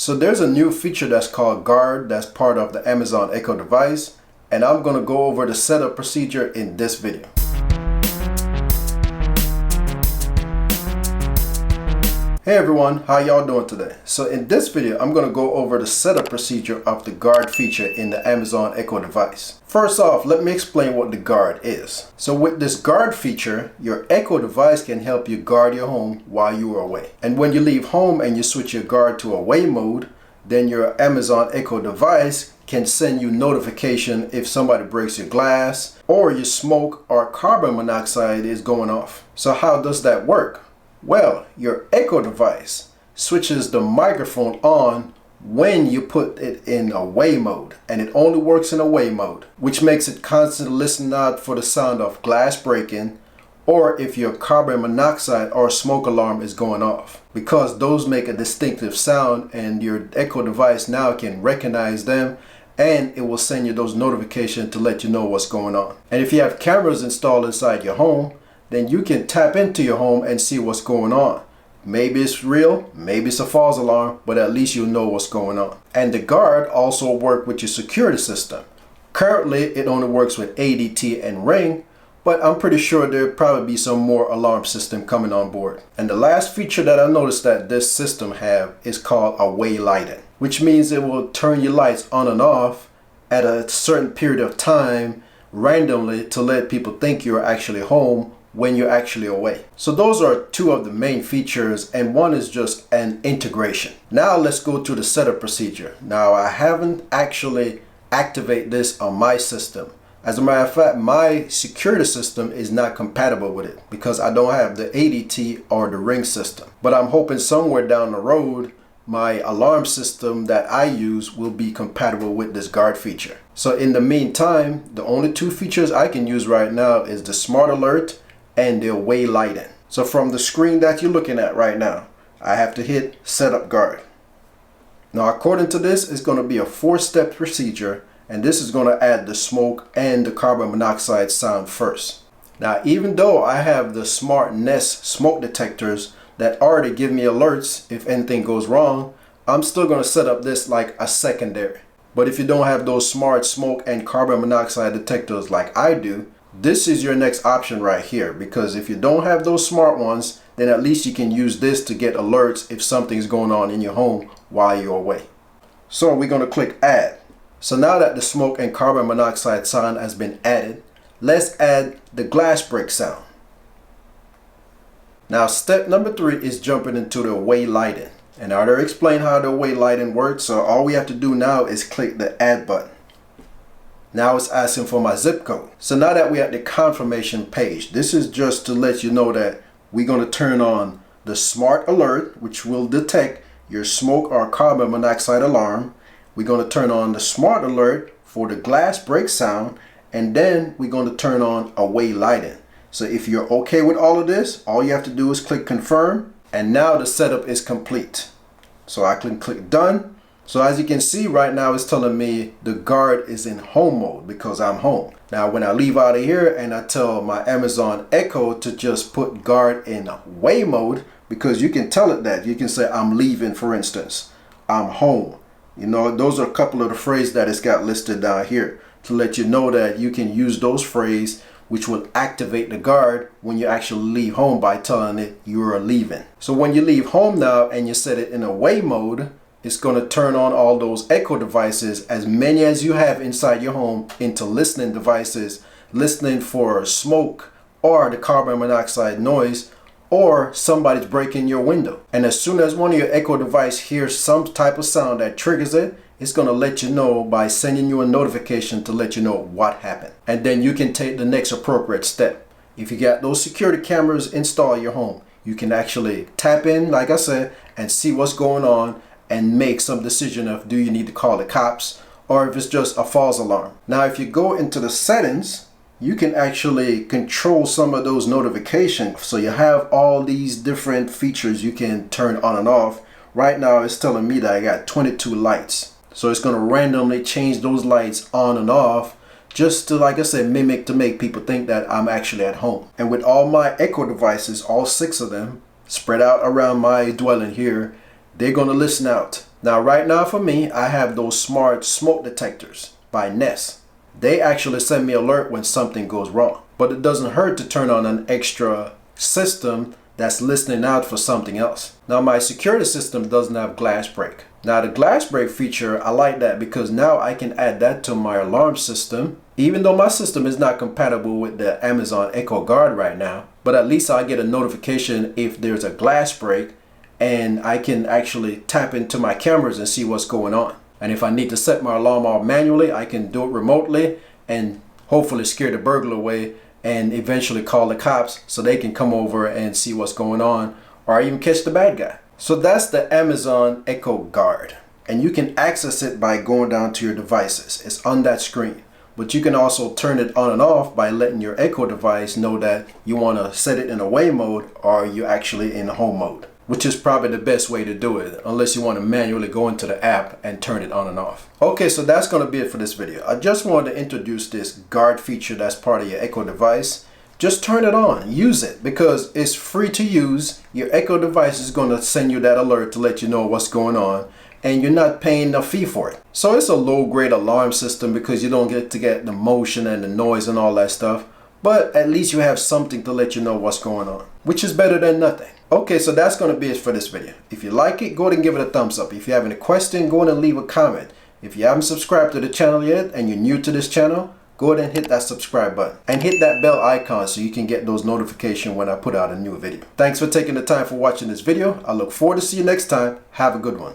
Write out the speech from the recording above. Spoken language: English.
So there's a new feature that's called Guard that's part of the Amazon Echo device, and I'm going to go over the setup procedure in this video. Hey everyone, how y'all doing today? So in this video, I'm going to go over the setup procedure of the Guard feature in the Amazon Echo device. First off, let me explain what the Guard is. So with this Guard feature, your Echo device can help you guard your home while you are away. And when you leave home and you switch your Guard to away mode, then your Amazon Echo device can send you notification if somebody breaks your glass or your smoke or carbon monoxide is going off. So how does that work? Well, your Echo device switches the microphone on when you put it in away mode, and it only works in away mode, which makes it constantly listening out for the sound of glass breaking or if your carbon monoxide or smoke alarm is going off, because those make a distinctive sound and your Echo device now can recognize them, and it will send you those notifications to let you know what's going on. And if you have cameras installed inside your home, then you can tap into your home and see what's going on. Maybe it's real, maybe it's a false alarm, but at least you'll know what's going on. And the Guard also works with your security system. Currently, it only works with ADT and Ring, but I'm pretty sure there'll probably be some more alarm system coming on board. And the last feature that I noticed that this system have is called away lighting, which means it will turn your lights on and off at a certain period of time randomly to let people think you're actually home when you're actually away. So those are two of the main features, and one is just an integration. Now let's go to the setup procedure. Now I haven't actually activated this on my system. As a matter of fact, my security system is not compatible with it because I don't have the ADT or the Ring system. But I'm hoping somewhere down the road my alarm system that I use will be compatible with this Guard feature. So in the meantime, the only two features I can use right now is the Smart Alert and the away lighting. So from the screen that you're looking at right now, I have to hit Setup Guard. Now according to this, it's going to be a 4-step procedure, and this is going to add the smoke and the carbon monoxide sound first. Now even though I have the Smart Nest smoke detectors that already give me alerts if anything goes wrong, I'm still going to set up this like a secondary. But if you don't have those smart smoke and carbon monoxide detectors like I do, this is your next option right here, because if you don't have those smart ones, then at least you can use this to get alerts if something's going on in your home while you're away. So we're going to click Add. So now that the smoke and carbon monoxide sound has been added, let's add the glass break sound. Now step number 3 is jumping into the away lighting. And I already explained how the away lighting works, so all we have to do now is click the Add button. Now it's asking for my zip code. So now that we're at the confirmation page, this is just to let you know that we're going to turn on the Smart Alert, which will detect your smoke or carbon monoxide alarm. We're going to turn on the Smart Alert for the glass break sound, and then we're going to turn on away lighting. So if you're okay with all of this, all you have to do is click confirm, and now the setup is complete. So I can click done. So as you can see right now, it's telling me the Guard is in home mode because I'm home. Now when I leave out of here and I tell my Amazon Echo to just put Guard in away mode, because you can tell it that. You can say I'm leaving, for instance. I'm home. You know, those are a couple of the phrases that it's got listed down here to let you know that you can use those phrases which will activate the Guard when you actually leave home by telling it you're leaving. So when you leave home now and you set it in away mode, it's going to turn on all those Echo devices, as many as you have inside your home, into listening devices, listening for smoke or the carbon monoxide noise, or somebody's breaking your window. And as soon as one of your Echo device hears some type of sound that triggers it, it's going to let you know by sending you a notification to let you know what happened. And then you can take the next appropriate step. If you got those security cameras installed in your home, you can actually tap in, like I said, and see what's going on and make some decision of do you need to call the cops or if it's just a false alarm. Now if you go into the settings, you can actually control some of those notifications. So you have all these different features you can turn on and off. Right now it's telling me that I got 22 lights. So it's going to randomly change those lights on and off just to, like I said, mimic to make people think that I'm actually at home. And with all my Echo devices, all 6 of them spread out around my dwelling here, they're going to listen out Now right now for me, I have those smart smoke detectors by Nest. They actually send me alert when something goes wrong, but it doesn't hurt to turn on an extra system that's listening out for something else. Now my security system doesn't have glass break. Now the glass break feature, I like that because now I can add that to my alarm system, even though my system is not compatible with the Amazon Echo Guard right now, but at least I get a notification if there's a glass break, and I can actually tap into my cameras and see what's going on. And if I need to set my alarm off manually, I can do it remotely and hopefully scare the burglar away and eventually call the cops so they can come over and see what's going on, or even catch the bad guy. So that's the Amazon Echo Guard, and you can access it by going down to your devices. It's on that screen, but you can also turn it on and off by letting your Echo device know that you want to set it in away mode or you're actually in home mode, which is probably the best way to do it, unless you want to manually go into the app and turn it on and off. Okay, so that's going to be it for this video. I just wanted to introduce this guard feature that's part of your Echo device. Just turn it on, use it, because it's free to use. Your Echo device is going to send you that alert to let you know what's going on, and you're not paying a fee for it. So it's a low-grade alarm system because you don't get to get the motion and the noise and all that stuff, but at least you have something to let you know what's going on, which is better than nothing. Okay, so that's going to be it for this video. If you like it, go ahead and give it a thumbs up. If you have any question, go ahead and leave a comment. If you haven't subscribed to the channel yet and you're new to this channel, go ahead and hit that subscribe button and hit that bell icon so you can get those notifications when I put out a new video. Thanks for taking the time for watching this video. I look forward to see you next time. Have a good one.